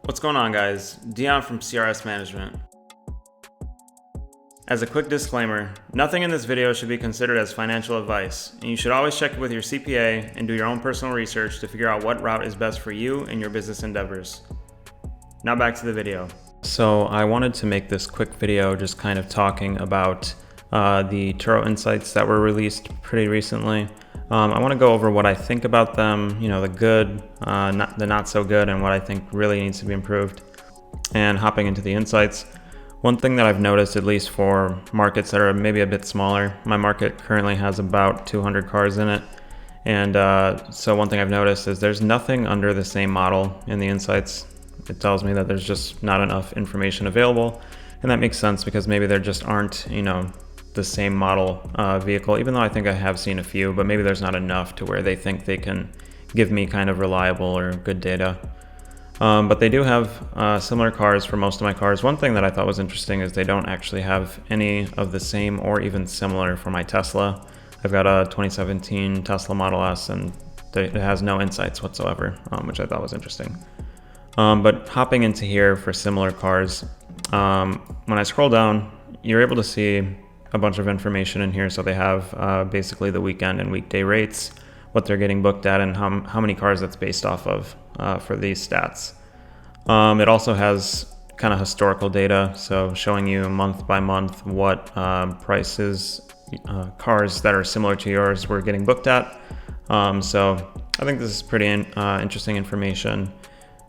What's going on, guys? Dion from CRS Management. As a quick disclaimer, nothing in this video should be considered as financial advice, and you should always check with your CPA and do your own personal research to figure out what route is best for you and your business endeavors. Now back to the video. So I wanted to make this quick video just kind of talking about the Turo Insights that were released pretty recently. I want to go over what I think about them, the good, the not so good, and what I think really needs to be improved. And hopping into the insights, one thing that I've noticed, at least for markets that are maybe a bit smaller, my market currently has about 200 cars in it. And so one thing I've noticed is there's nothing under the same model in the insights. It tells me that there's just not enough information available. And that makes sense because maybe there just aren't, the same model vehicle, even though I think I have seen a few, but maybe there's not enough to where they think they can give me kind of reliable or good data. But they do have similar cars for most of my cars. One thing that I thought was interesting is they don't actually have any of the same or even similar for my Tesla. I've got a 2017 Tesla Model S and it has no insights whatsoever, which I thought was interesting. But hopping into here for similar cars, when I scroll down, you're able to see a bunch of information in here. So they have basically the weekend and weekday rates, what they're getting booked at, and how many cars that's based off of for these stats. It also has kind of historical data, so showing you month by month what prices cars that are similar to yours were getting booked at. So I think this is pretty interesting information.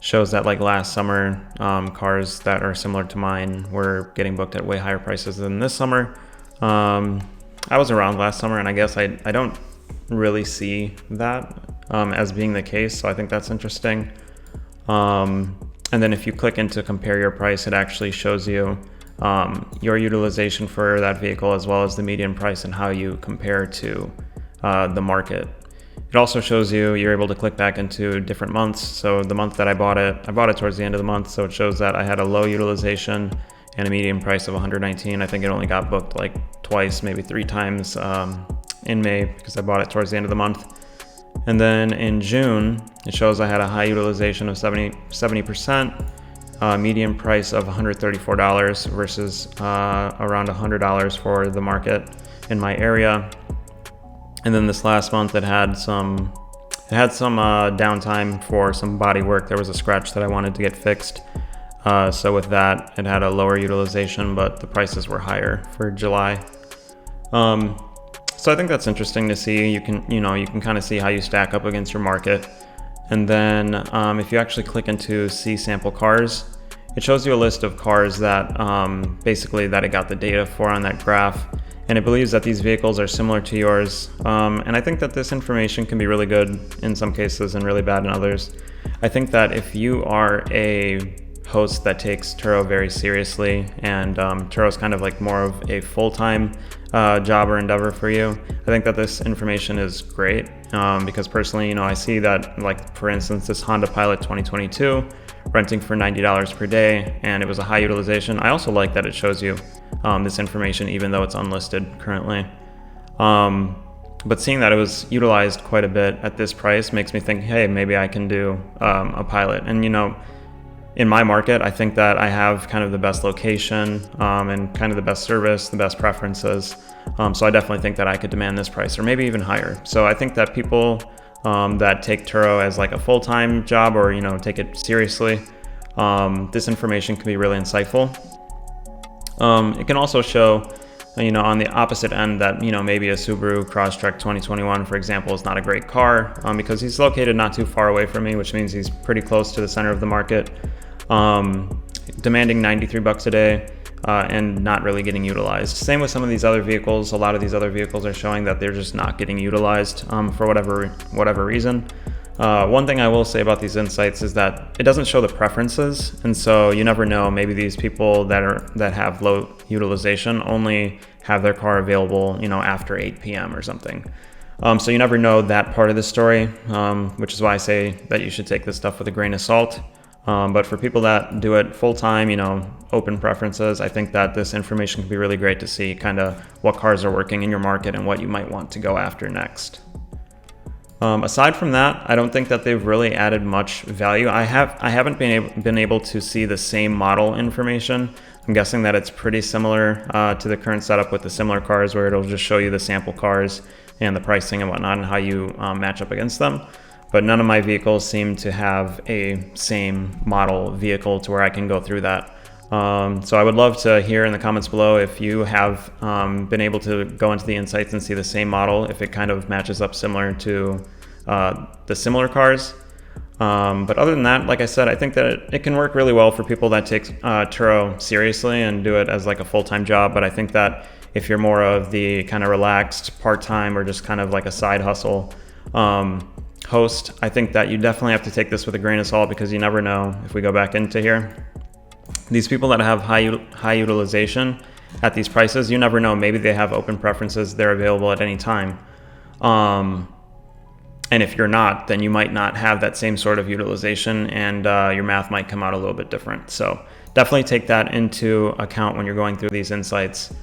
Shows that like last summer, cars that are similar to mine were getting booked at way higher prices than this summer. I was around last summer, and I guess I don't really see that as being the case, so I think that's interesting. And then if you click into compare your price, it actually shows you your utilization for that vehicle as well as the median price and how you compare to the market. It also shows you're able to click back into different months. So the month that I bought it towards the end of the month, so it shows that I had a low utilization and a median price of 119. I think it only got booked like twice, maybe 3 times in May because I bought it towards the end of the month. And then in June, it shows I had a high utilization of 70%, median price of $134 versus around $100 for the market in my area. And then this last month, it had some downtime for some body work. There was a scratch that I wanted to get fixed. So with that, it had a lower utilization, but the prices were higher for July. So I think that's interesting to see. You can kind of see how you stack up against your market. And then if you actually click into see sample cars, it shows you a list of cars that basically that it got the data for on that graph. And it believes that these vehicles are similar to yours. And I think that this information can be really good in some cases and really bad in others. I think that if you are a host that takes Turo very seriously, and Turo is kind of like more of a full-time job or endeavor for you, I think that this information is great because personally, I see that, like, for instance, this Honda Pilot 2022 renting for $90 per day, and it was a high utilization. I also like that it shows you this information even though it's unlisted currently. But seeing that it was utilized quite a bit at this price makes me think, hey, maybe I can do a Pilot. And in my market, I think that I have kind of the best location and kind of the best service, the best preferences. So I definitely think that I could demand this price or maybe even higher. So I think that people that take Turo as like a full-time job or, take it seriously, this information can be really insightful. It can also show, on the opposite end that, maybe a Subaru Crosstrek 2021, for example, is not a great car because he's located not too far away from me, which means he's pretty close to the center of the market. Demanding $93 a day and not really getting utilized. Same with some of these other vehicles. A lot of these other vehicles are showing that they're just not getting utilized for whatever reason. One thing I will say about these insights is that it doesn't show the preferences, and so you never know. Maybe these people that have low utilization only have their car available, after 8 p.m. or something. So you never know that part of the story, which is why I say that you should take this stuff with a grain of salt. But for people that do it full time, open preferences, I think that this information can be really great to see kind of what cars are working in your market and what you might want to go after next. Aside from that, I don't think that they've really added much value. I haven't been able to see the same model information. I'm guessing that it's pretty similar to the current setup with the similar cars, where it'll just show you the sample cars and the pricing and whatnot and how you match up against them. But none of my vehicles seem to have a same model vehicle to where I can go through that. So I would love to hear in the comments below if you have been able to go into the insights and see the same model, if it kind of matches up similar to the similar cars. But other than that, like I said, I think that it can work really well for people that take Turo seriously and do it as like a full-time job. But I think that if you're more of the kind of relaxed part-time or just kind of like a side hustle host, I think that you definitely have to take this with a grain of salt, because you never know. If we go back into here, these people that have high utilization at these prices, you never know. Maybe they have open preferences, they're available at any time. And if you're not, then you might not have that same sort of utilization, and your math might come out a little bit different. So definitely take that into account when you're going through these insights.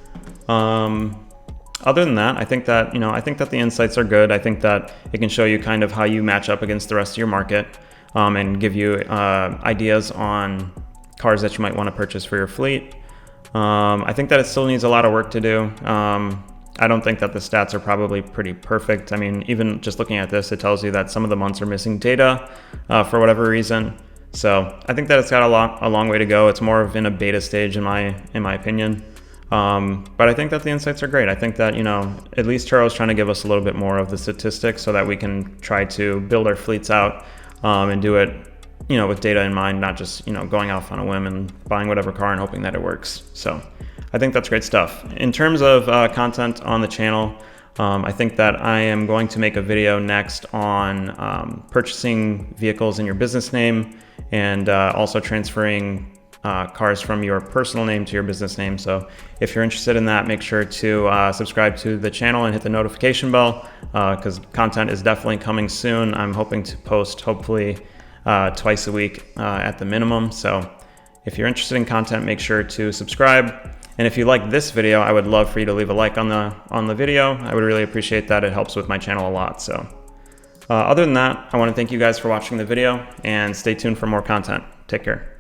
Other than that, I think that the insights are good. I think that it can show you kind of how you match up against the rest of your market, and give you ideas on cars that you might want to purchase for your fleet. I think that it still needs a lot of work to do. I don't think that the stats are probably pretty perfect. I mean, even just looking at this, it tells you that some of the months are missing data for whatever reason. So I think that it's got a long way to go. It's more of in a beta stage in my opinion. But I think that the insights are great. I think that, at least Turo's trying to give us a little bit more of the statistics so that we can try to build our fleets out and do it, with data in mind, not just, going off on a whim and buying whatever car and hoping that it works. So I think that's great stuff. In terms of content on the channel, I think that I am going to make a video next on purchasing vehicles in your business name, and also transferring cars from your personal name to your business name. So if you're interested in that, make sure to subscribe to the channel and hit the notification bell, because content is definitely coming soon. I'm hoping to post hopefully twice a week at the minimum. So if you're interested in content, make sure to subscribe. And if you like this video, I would love for you to leave a like on the video. I would really appreciate that. It helps with my channel a lot. So other than that, I want to thank you guys for watching the video, and stay tuned for more content. Take care.